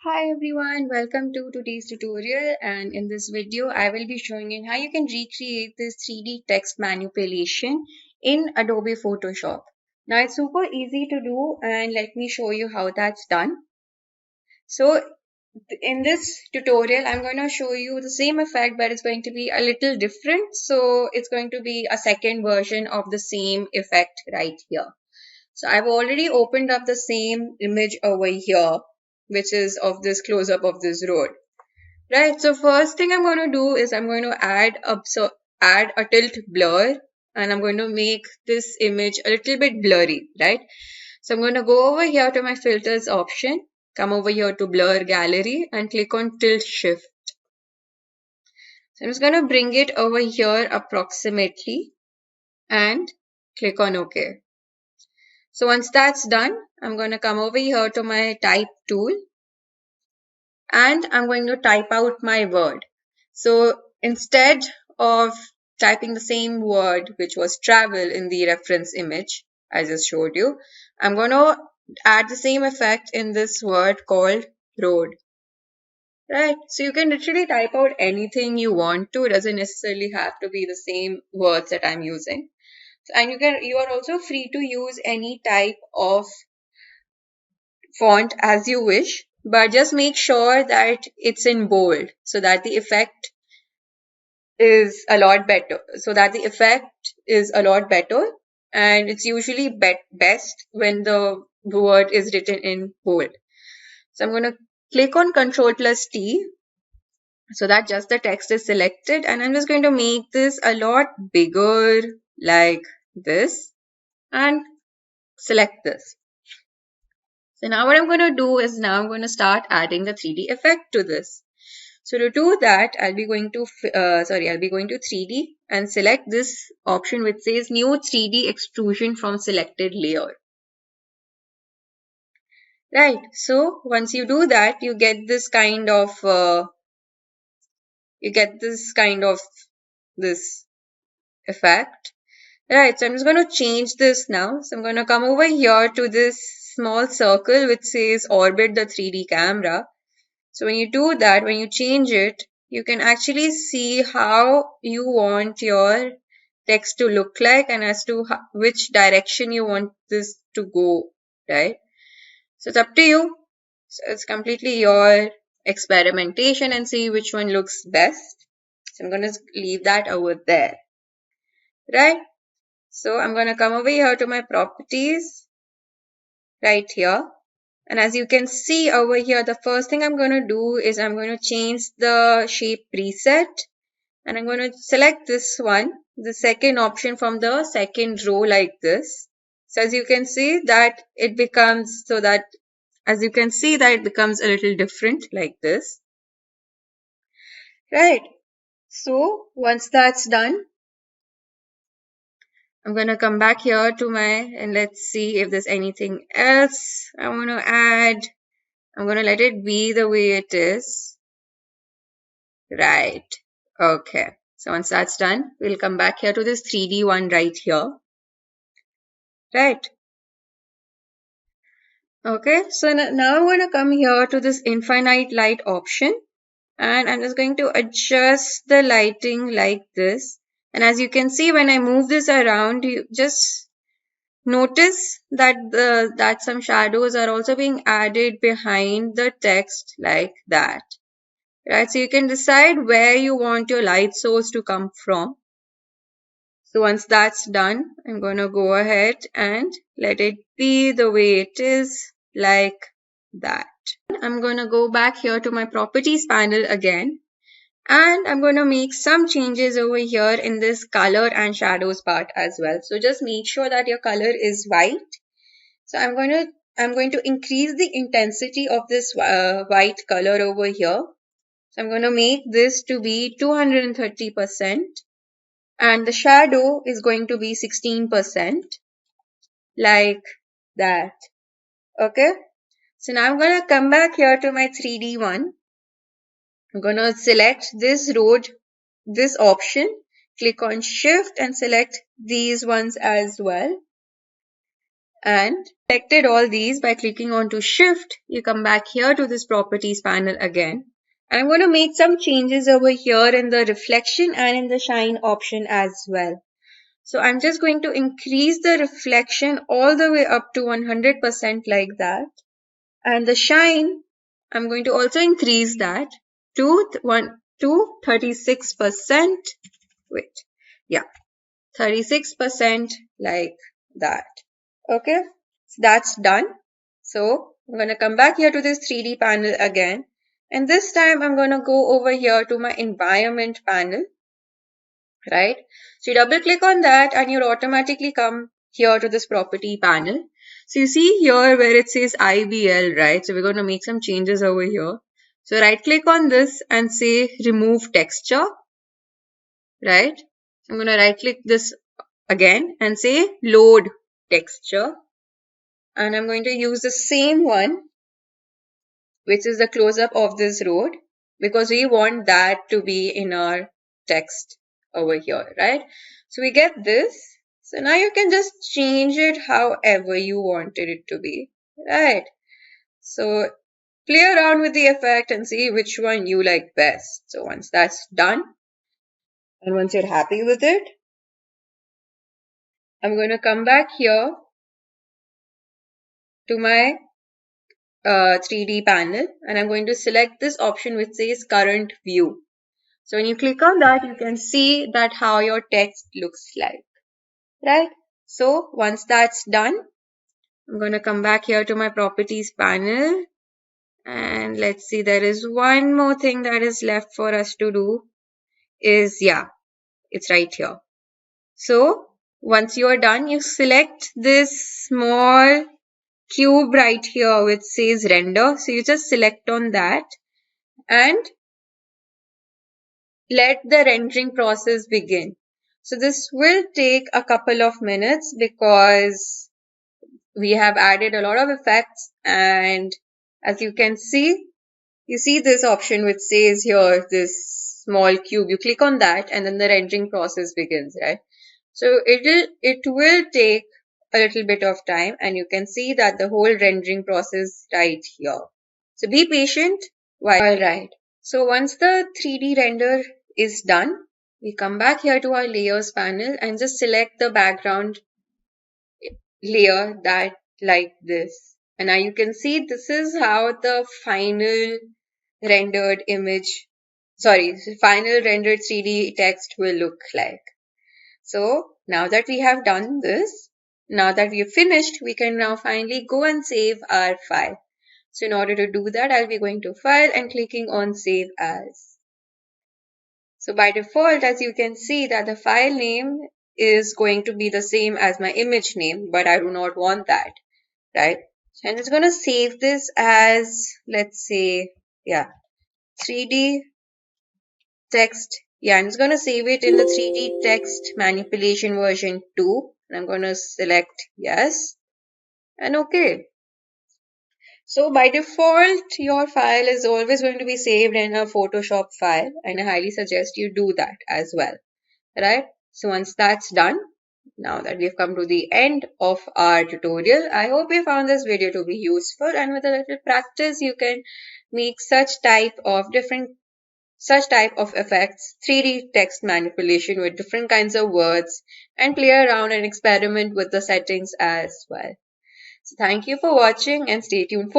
Hi everyone, welcome to today's tutorial, and in this video I will be showing you how you can recreate this 3D text manipulation in Adobe Photoshop. Now it's super easy to do, and let me show you how that's done. So in this tutorial I'm going to show you the same effect, but it's going to be a little different. So it's going to be a second version of the same effect right here. So I've already opened up the same image over here, which is of this close-up of this road. Right, so first thing I'm going to do is I'm going to add a tilt blur, and I'm going to make this image a little bit blurry, right? So I'm going to go over here to my filters option, come over here to blur gallery and click on tilt shift. So I'm just going to bring it over here approximately and click on OK. So once that's done, I'm going to come over here to my type tool and I'm going to type out my word. So instead of typing the same word, which was travel in the reference image I just showed you, I'm going to add the same effect in this word called road. Right, so you can literally type out anything you want to. It doesn't necessarily have to be the same words that I'm using. And you are also free to use any type of font as you wish, but just make sure that it's in bold so that the effect is a lot better. And it's usually best when the word is written in bold. So I'm going to click on Control plus T so that just the text is selected, and I'm just going to make this a lot bigger like this and select this. So now what I'm going to do is now I'm going to start adding the 3D effect to this. So to do that, I'll be going to 3D and select this option which says new 3D extrusion from selected layer. Right. So once you do that, you get this kind of this effect. Right. So I'm just going to change this now. So I'm going to come over here to this small circle which says orbit the 3D camera. So when you do that, when you change it, you can actually see how you want your text to look like and as to which direction you want this to go, right? So it's up to you. So it's completely your experimentation and see which one looks best. So I'm going to leave that over there, right? So I'm going to come over here to my properties right here. And as you can see over here, the first thing I'm going to do is I'm going to change the shape preset, and I'm going to select this one, the second option from the second row like this. So as you can see that it becomes a little different like this. Right. So once that's done, I'm going to come back here to and let's see if there's anything else I want to add. I'm going to let it be the way it is. Right. Okay. So once that's done, we'll come back here to this 3D one right here. Right. Okay. So now I'm going to come here to this infinite light option, and I'm just going to adjust the lighting like this. And as you can see, when I move this around, you just notice that that some shadows are also being added behind the text like that. Right, so you can decide where you want your light source to come from. So once that's done, I'm going to go ahead and let it be the way it is like that. I'm going to go back here to my properties panel again, and I'm going to make some changes over here in this color and shadows part as well. So just make sure that your color is white. So I'm going to increase the intensity of this white color over here. So I'm going to make this to be 230%, and the shadow is going to be 16% like that. Okay. So now I'm going to come back here to my 3D one. I'm going to select this road, this option, click on shift and select these ones as well. And selected all these by clicking onto Shift, you come back here to this Properties panel again. I'm going to make some changes over here in the reflection and in the shine option as well. So I'm just going to increase the reflection all the way up to 100% like that. And the shine, I'm going to also increase that to 36%. Wait, yeah, 36% like that. Okay, so that's done. So I'm going to come back here to this 3D panel again. And this time I'm going to go over here to my environment panel, right? So you double click on that and you'll automatically come here to this property panel. So you see here where it says IBL, right? So we're going to make some changes over here. So right click on this and say remove texture, right? So I'm going to right click this again and say load texture. And I'm going to use the same one, which is the close-up of this road, because we want that to be in our text over here, right? So we get this. So now you can just change it however you wanted it to be, right? So play around with the effect and see which one you like best. So once that's done, and once you're happy with it, I'm going to come back here to my 3D panel and I'm going to select this option which says current view. So when you click on that, you can see that how your text looks like, right? So once that's done, I'm going to come back here to my properties panel and let's see, there is one more thing that is left for us to do is, yeah, it's right here. So once you are done, you select this small cube right here which says render. So you just select on that and let the rendering process begin. So this will take a couple of minutes because we have added a lot of effects, and as you can see, you see this option which says here this small cube. You click on that and then the rendering process begins, right? So it will take a little bit of time and you can see that the whole rendering process right here. So be patient. Alright. So once the 3D render is done, we come back here to our layers panel and just select the background layer that like this. And now you can see this is how the final rendered final rendered 3D text will look like. So now that we have done this, now that we have finished, we can now finally go and save our file. So in order to do that, I'll be going to File and clicking on Save As. So by default, as you can see that the file name is going to be the same as my image name, but I do not want that, right? So I'm just going to save this as, let's say, yeah, 3D text. Yeah, I'm just going to save it in the 3D text manipulation version 2. And I'm going to select yes and okay. So by default, your file is always going to be saved in a Photoshop file, and I highly suggest you do that as well, right? So once that's done, now that we've come to the end of our tutorial, I hope you found this video to be useful, and with a little practice, you can make such type of effects, 3D text manipulation with different kinds of words, and play around and experiment with the settings as well. So thank you for watching and stay tuned for more.